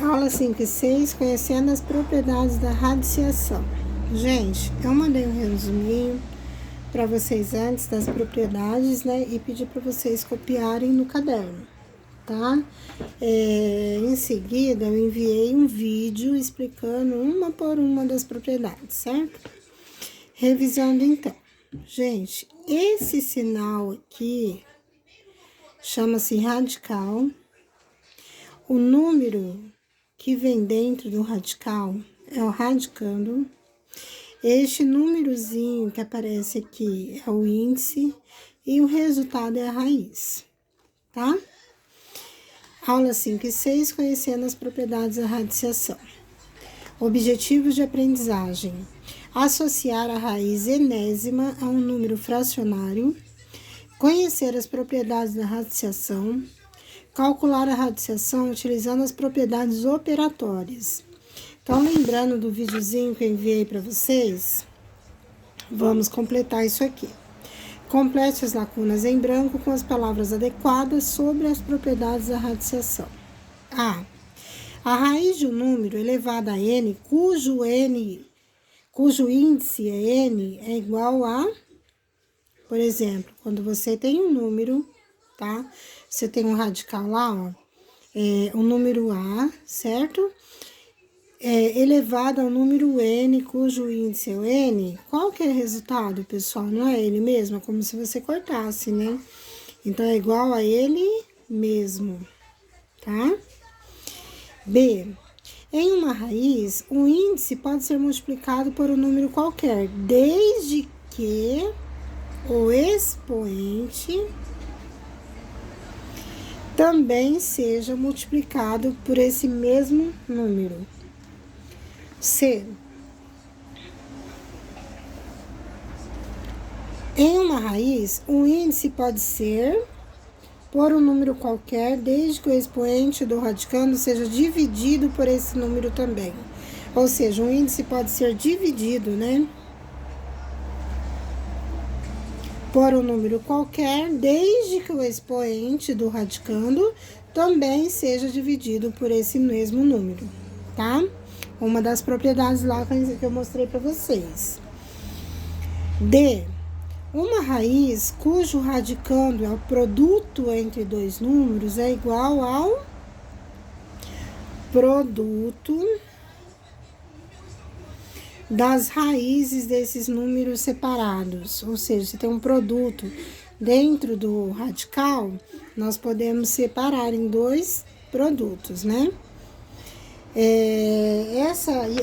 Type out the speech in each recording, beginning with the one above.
Aula 5 e 6, conhecendo as propriedades da radiciação. Gente, eu mandei um resuminho para vocês antes das propriedades, né? E pedi para vocês copiarem no caderno, tá? Em seguida, eu enviei um vídeo explicando uma por uma das propriedades, certo? Revisando então. Gente, esse sinal aqui chama-se radical. O número que vem dentro do radical é o radicando. Este númerozinho que aparece aqui é o índice e o resultado é a raiz, tá? Aula 5 e 6, conhecendo as propriedades da radiciação. Objetivos de aprendizagem: associar a raiz enésima a um número fracionário, conhecer as propriedades da radiciação, calcular a radiciação utilizando as propriedades operatórias. Então, lembrando do videozinho que eu enviei para vocês, vamos completar isso aqui. Complete as lacunas em branco com as palavras adequadas sobre as propriedades da radiciação. A raiz de um número elevado a n, cujo índice é n, é igual a, por exemplo, quando você tem um número, tá? Você tem um radical lá, ó, o número A, certo? Elevado ao número n, cujo índice é o n. Qual que é o resultado, pessoal? Não é ele mesmo? É como se você cortasse, né? Então, é igual a ele mesmo, tá? B. Em uma raiz, o índice pode ser multiplicado por um número qualquer, desde que o expoente também seja multiplicado por esse mesmo número. C. Em uma raiz, o índice pode ser por um número qualquer, desde que o expoente do radicando seja dividido por esse número também. Ou seja, o índice pode ser dividido, né? Por um número qualquer, desde que o expoente do radicando também seja dividido por esse mesmo número, tá? Uma das propriedades lá que eu mostrei para vocês. D. Uma raiz cujo radicando é o produto entre dois números é igual ao produto das raízes desses números separados. Ou seja, se tem um produto dentro do radical, nós podemos separar em dois produtos, né?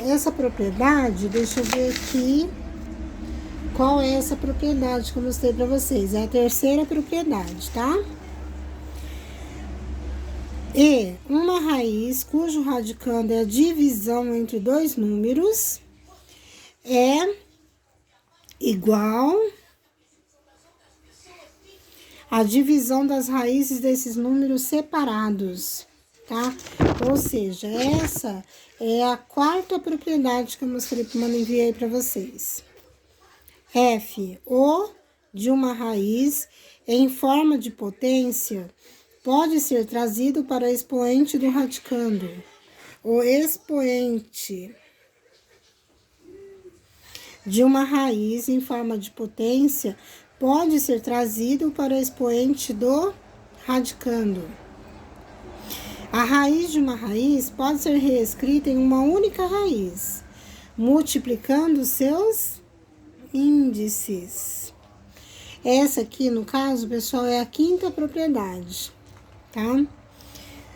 Essa propriedade, deixa eu ver aqui qual é essa propriedade que eu mostrei para vocês. É a terceira propriedade, tá? E uma raiz cujo radicando é a divisão entre dois números é igual à divisão das raízes desses números separados, tá? Ou seja, essa é a quarta propriedade que eu mostrei, enviei para vocês. F, o de uma raiz em forma de potência pode ser trazido para o expoente do radicando. O expoente de uma raiz em forma de potência pode ser trazido para o expoente do radicando. A raiz de uma raiz pode ser reescrita em uma única raiz, multiplicando seus índices. Essa aqui, no caso, pessoal, é a quinta propriedade, tá?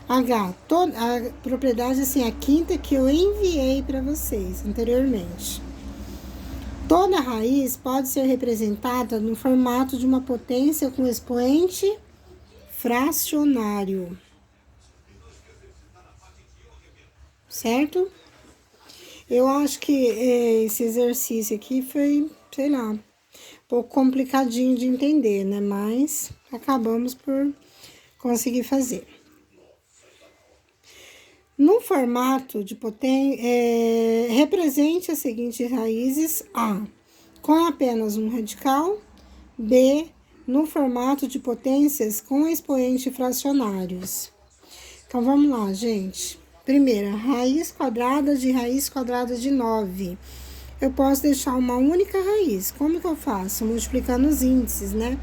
H, a propriedade, assim, a quinta que eu enviei para vocês anteriormente. Toda raiz pode ser representada no formato de uma potência com expoente fracionário. Certo? Eu acho que esse exercício aqui foi, sei lá, um pouco complicadinho de entender, né? Mas acabamos por conseguir fazer. No formato de potência, represente as seguintes raízes: A, com apenas um radical; B, no formato de potências com expoentes fracionários. Então, vamos lá, gente. Primeira, raiz quadrada de 9. Eu posso deixar uma única raiz. Como que eu faço? Multiplicando os índices, né?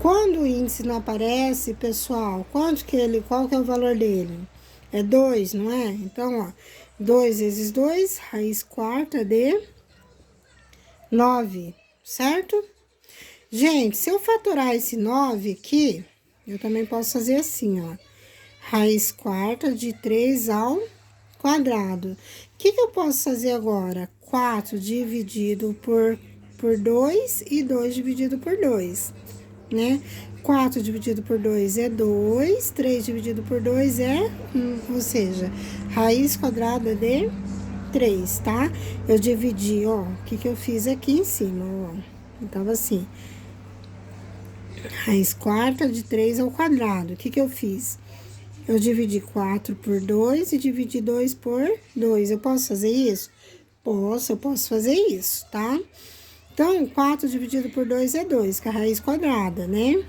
Quando o índice não aparece, pessoal, qual que é o valor dele? É 2, não é? Então, ó, 2 vezes 2, raiz quarta de 9, certo? Gente, se eu fatorar esse 9 aqui, eu também posso fazer assim, ó. Raiz quarta de 3 ao quadrado. O que eu posso fazer agora? 4 dividido por 2 e 2 dividido por 2, né? 4 dividido por 2 é 2, 3 dividido por 2 é 1, ou seja, raiz quadrada de 3, tá? Eu dividi, ó, o que eu fiz aqui em cima, ó. Então, assim, raiz quarta de 3 ao quadrado. O que eu fiz? Eu dividi 4 por 2 e dividi 2 por 2. Eu posso fazer isso? Eu posso fazer isso, tá? Então, 4 dividido por 2 é 2, que é a raiz quadrada, né?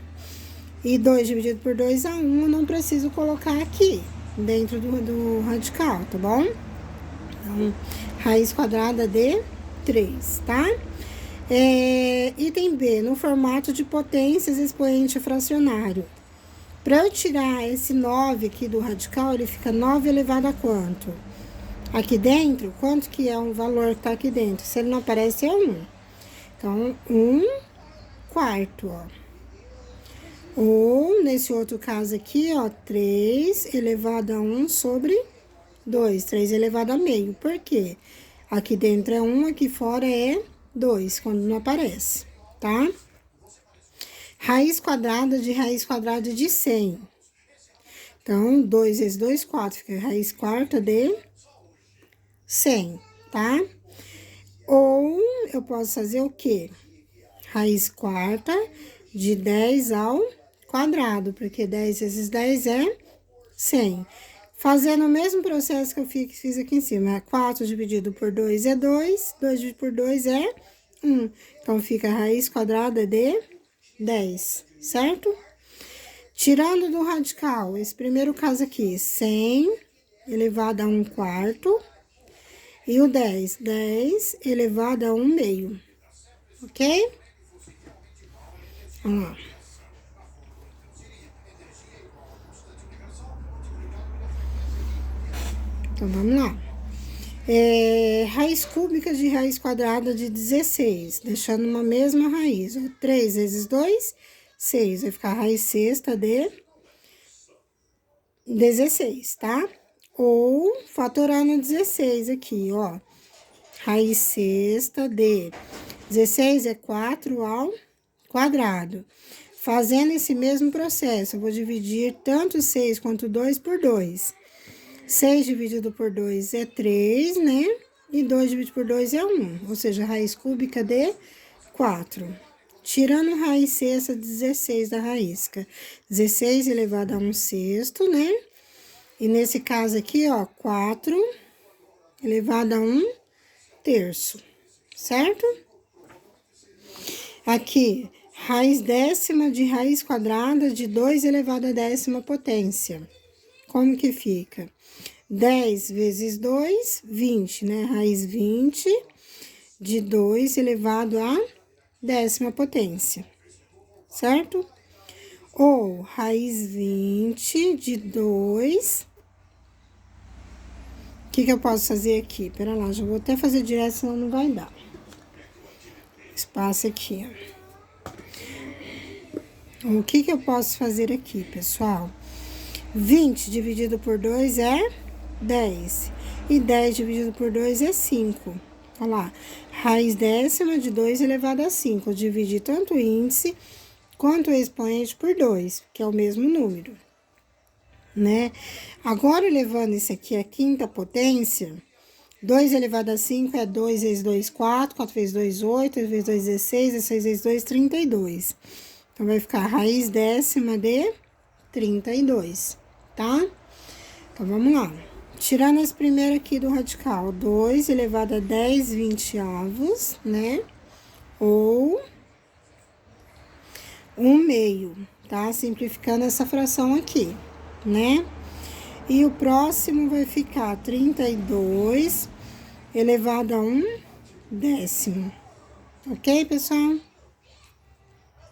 E 2 dividido por 2 é 1, eu não preciso colocar aqui, dentro do radical, tá bom? Então, raiz quadrada de 3, tá? Item B, no formato de potências expoente fracionário. Para eu tirar esse 9 aqui do radical, ele fica 9 elevado a quanto? Aqui dentro, quanto que é um valor que tá aqui dentro? Se ele não aparece, é 1. Então, 1 quarto, ó. Ou, nesse outro caso aqui, ó, 3 elevado a 1 sobre 2. 3 elevado a meio. Por quê? Aqui dentro é 1, aqui fora é 2, quando não aparece, tá? Raiz quadrada de 100. Então, 2 vezes 2, 4. Fica raiz quarta de 100, tá? Ou, eu posso fazer o quê? Raiz quarta de 10 ao quadrado, porque 10 vezes 10 é 100. Fazendo o mesmo processo que eu fiz aqui em cima. 4 dividido por 2 é 2, 2 dividido por 2 é 1. Então, fica a raiz quadrada de 10, certo? Tirando do radical, esse primeiro caso aqui, 100 elevado a 1 quarto. E o 10, 10 elevado a 1 meio, ok? Vamos lá. Então, vamos lá. Raiz cúbica de raiz quadrada de 16, deixando uma mesma raiz. 3 vezes 2, 6. Vai ficar raiz sexta de 16, tá? Ou fatorando 16 aqui, ó. Raiz sexta de 16 é 4 ao quadrado. Fazendo esse mesmo processo, eu vou dividir tanto 6 quanto 2 por 2. 6 dividido por 2 é 3, né? E 2 dividido por 2 é 1, ou seja, raiz cúbica de 4. Tirando raiz sexta de 16 da raísca. 16 elevado a 1 sexto, né? E nesse caso aqui, ó, 4 elevado a 1 terço, certo? Aqui, raiz décima de raiz quadrada de 2 elevado a décima potência. Como que fica? 10 vezes 2, 20, né? Raiz 20 de 2 elevado a décima potência, certo? Ou raiz 20 de 2. O que eu posso fazer aqui? Pera lá, já vou até fazer direto, senão não vai dar. Espaço aqui, ó. O que eu posso fazer aqui, pessoal? 20 dividido por 2 é 10. E 10 dividido por 2 é 5. Olha lá. Raiz décima de 2 elevado a 5. Eu dividi tanto o índice quanto o expoente por 2, que é o mesmo número, né? Agora, elevando isso aqui à quinta potência, 2 elevado a 5 é 2 vezes 2, 4. 4 vezes 2, 8. 8 vezes 2, 16. 16 vezes 2, 32. Então, vai ficar raiz décima de 32, tá? Então, vamos lá. Tirando as primeiras aqui do radical, 2 elevado a 10 vinteavos, né? Ou 1 meio, tá? Simplificando essa fração aqui, né? E o próximo vai ficar 32 elevado a 1/10. Ok, pessoal?